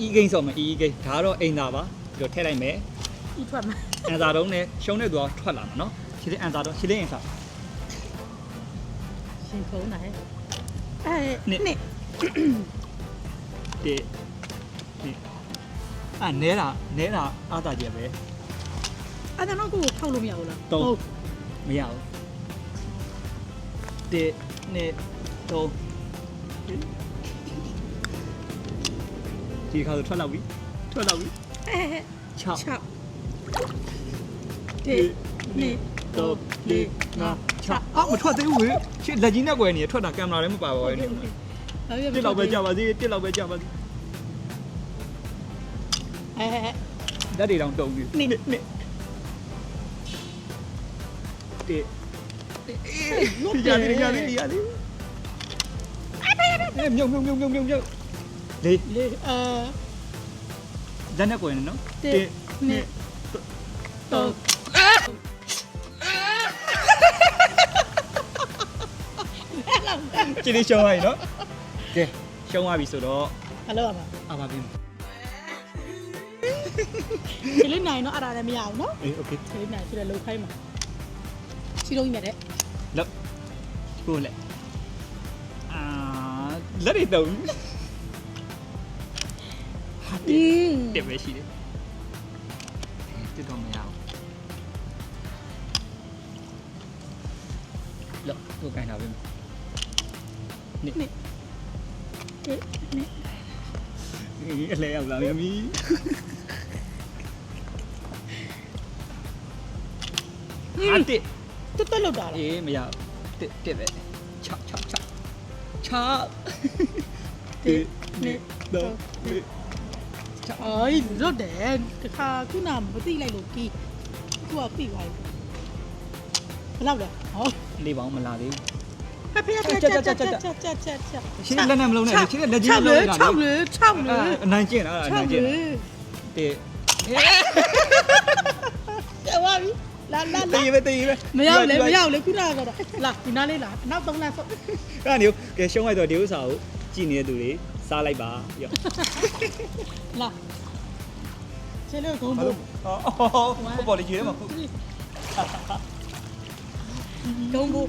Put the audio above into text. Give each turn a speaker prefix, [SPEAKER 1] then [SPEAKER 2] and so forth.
[SPEAKER 1] အီးကိန်းဆိုမယ်အီးကိန်းဒါကတော့အိမ်သာပါဒီလိုထည့်လိုက်မယ်
[SPEAKER 2] ဒီထွက်မှာ
[SPEAKER 1] အန်စာတုံးနဲ့ရှုံးတဲ့သူကထွက်လာမှာနော်ရှင်းတဲ့အန်စာတုံးရှင်းတဲ့အန်စာ
[SPEAKER 2] ရှင်ခုံးတာဟဲ့
[SPEAKER 1] နှစ်
[SPEAKER 2] နှစ်
[SPEAKER 1] ဒီနဲတာအားသာကျပဲ
[SPEAKER 2] အဲ့ဒါတော့ကိုထောက်လို့မရဘူးလား
[SPEAKER 1] မရဘူးဒီနှစ်တော့ဒီခါဆိုထွက်လာပြီ6
[SPEAKER 2] 6ဒီနှစ်
[SPEAKER 1] တော့ဒီငါ6အော်မထွက်သေးဘူးလေရှင်းလက်ကြီးနဲ့ကွယ်နေထွက်တာကင်မရာလည်းမပါပါဘူးတစ်လောက်ပဲကြာပါစေတစ်လောက်ပဲကြာပါစေဓာတ်တွေတောင်တုံပြီနှစ်ဒီရလေးမြုပ်လေးဇက်နဲ့ကွယ်နေနော်တစ်နှစ်တော့ကျင်းရှုံးသွားပြီနော်ကဲရှုံးသွားပြီဆိုတော့
[SPEAKER 2] ဟယ်လိုပါ
[SPEAKER 1] အာပါပြီ
[SPEAKER 2] ဒီလေးနိုင်တော့အဲ့ဒါလည်းမရဘူးနော်
[SPEAKER 1] အေးโอเค
[SPEAKER 2] ဒီလေးနိုင်ဆိုတော့လှုပ်ခိုင်းမှာစီလုံးကြီးနဲ့တဲ့
[SPEAKER 1] လောက်ကိုလက်လက်တွေတုံးတက်ပဲရှိတယ်တက်တော့မရဘူးလောက်ကိုကန်တာပဲနှစ်အလဲရောက်လာပြီမီး
[SPEAKER 2] တက်လောက်တာလား
[SPEAKER 1] အေးမရတက်ပဲ6ဒီနှစ်တော့
[SPEAKER 2] အော်လွတ်တယ်တခါခုနမသိလိုက်လို့ကြီးသူကပြီးသွားပြီဘယ်လောက်လဲဟော
[SPEAKER 1] လေးပေါင်းမလာသေးဘူး
[SPEAKER 2] ဖေဖေချက်
[SPEAKER 1] ရှင်းလက်နဲ့မလုံးနဲ့ရှင်းလက်ကြီးမလုံးနဲ့
[SPEAKER 2] 6
[SPEAKER 1] အနိုင်ကျင့်လားအနိုင်ကျင့်တဲ့
[SPEAKER 2] ကျော်ပါပြီလာ
[SPEAKER 1] တေးပဲ
[SPEAKER 2] မရောက်လေခုနကတော့လာဒီနားလေးလာနောက်3လဆုပ်
[SPEAKER 1] အဲ့ဒါကဲရှုံးလိုက်တော့ဒီဥစ္စာကိုကြည်နေတဲ့သူတွေစားလိုက်ပါရော
[SPEAKER 2] လာချေလို့ဂုံး
[SPEAKER 1] ဘာ
[SPEAKER 2] ဖို့
[SPEAKER 1] လို့ပေါ်လေကြီးတယ်မဟုတ်
[SPEAKER 2] ဂုံးဖို့